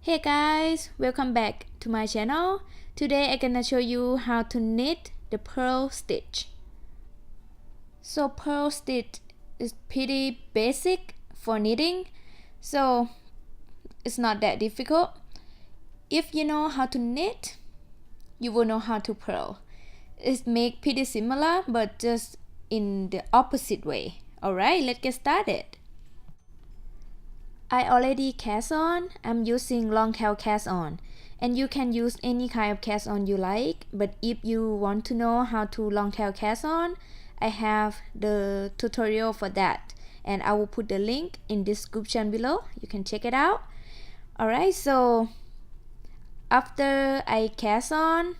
Hey guys, welcome back to my channel. Today I'm gonna show you how to knit the purl stitch. So purl stitch is pretty basic for knitting, so it's not that difficult. If you know how to knit, you will know how to purl. It makes pretty similar but just in the opposite way. Alright, let's get started. I already cast on. I'm using long tail cast on, and you can use any kind of cast on you like, but if you want to know how to long tail cast on, I have the tutorial for that, and I will put the link in description below. You can check it out. Alright, so after I cast on,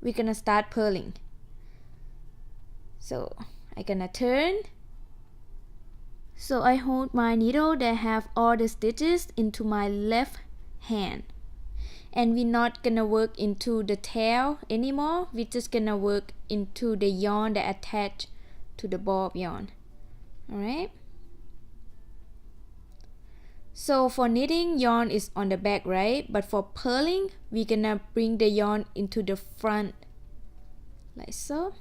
we're gonna start purling. So I'm gonna turn. So I hold my needle that have all the stitches into my left hand, and we're not gonna work into the tail anymore. We're just gonna work into the yarn that attach to the ball of yarn. Alright, so for knitting, yarn is on the back, right? But for purling, we're gonna bring the yarn into the front like so.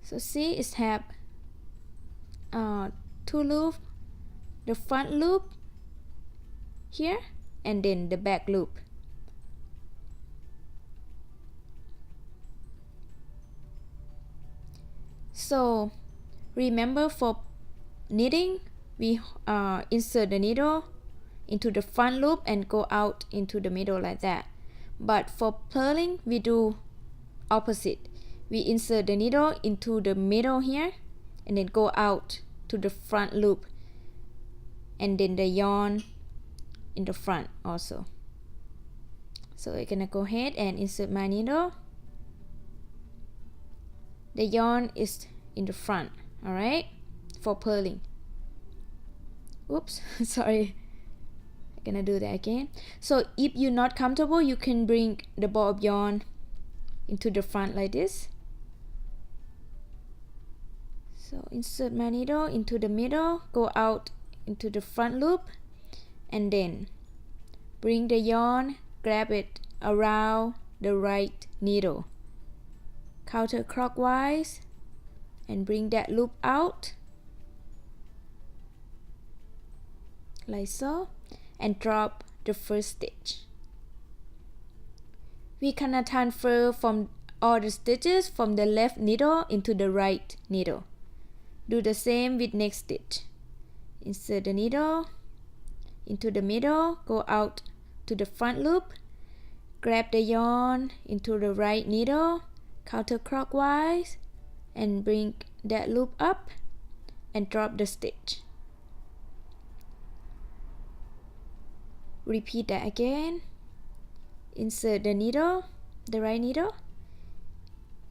So see, it's have two loops, the front loop here and then the back loop. So remember, for knitting, we insert the needle into the front loop and go out into the middle like that. But for purling, we do opposite. We insert the needle into the middle here and then go out to the front loop, and then the yarn in the front also. So I'm gonna go ahead and insert my needle. The yarn is in the front, alright, for purling. Oops, sorry. I'm gonna do that again. So if you're not comfortable, you can bring the ball of yarn into the front like this. So insert my needle into the middle, go out into the front loop, and then bring the yarn, grab it around the right needle counterclockwise, and bring that loop out like so, and drop the first stitch. We can transfer from all the stitches from the left needle into the right needle. Do the same with next stitch. Insert the needle into the middle, go out to the front loop, grab the yarn into the right needle counterclockwise, and bring that loop up and drop the stitch. Repeat that again. Insert the needle, the right needle,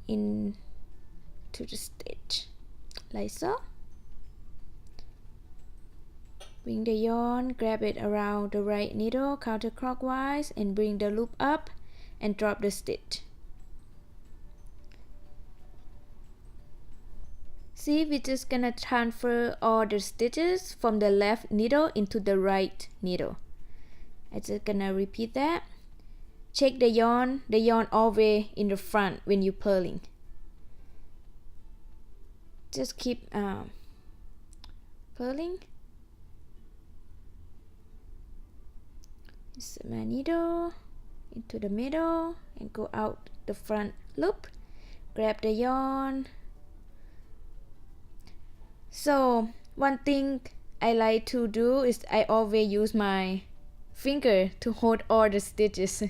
into the stitch like so. Bring the yarn, grab it around the right needle counterclockwise, and bring the loop up and drop the stitch. See, we're just gonna transfer all the stitches from the left needle into the right needle. I'm just gonna repeat that. Check the yarn all the way in the front when you're purling. Just keep purling. Insert my needle into the middle and go out the front loop. Grab the yarn. So one thing I like to do is I always use my finger to hold all the stitches.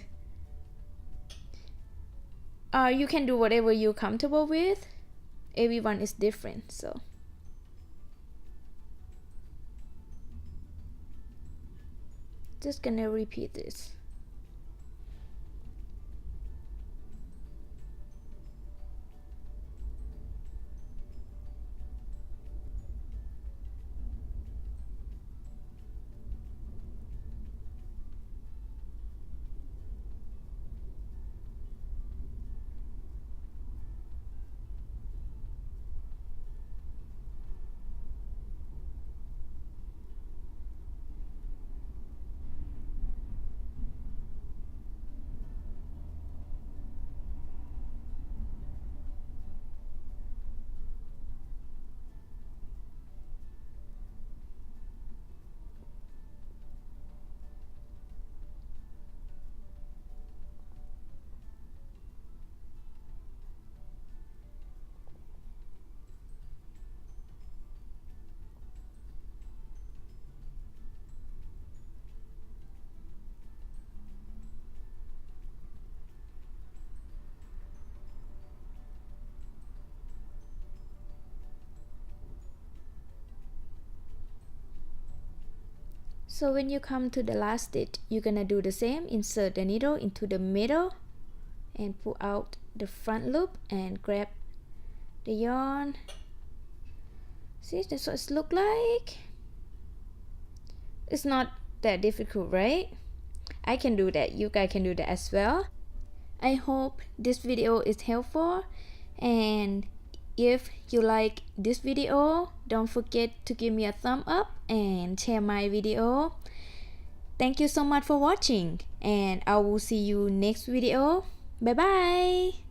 You can do whatever you're comfortable with. Everyone is different, so just gonna repeat this. So when you come to the last stitch, you're gonna do the same. Insert the needle into the middle and pull out the front loop and grab the yarn. See, that's what it looks like. It's not that difficult, right? I can do that. You guys can do that as well. I hope this video is helpful, and if you like this video, don't forget to give me a thumb up and share my video. Thank you so much for watching, and I will see you next video. Bye bye.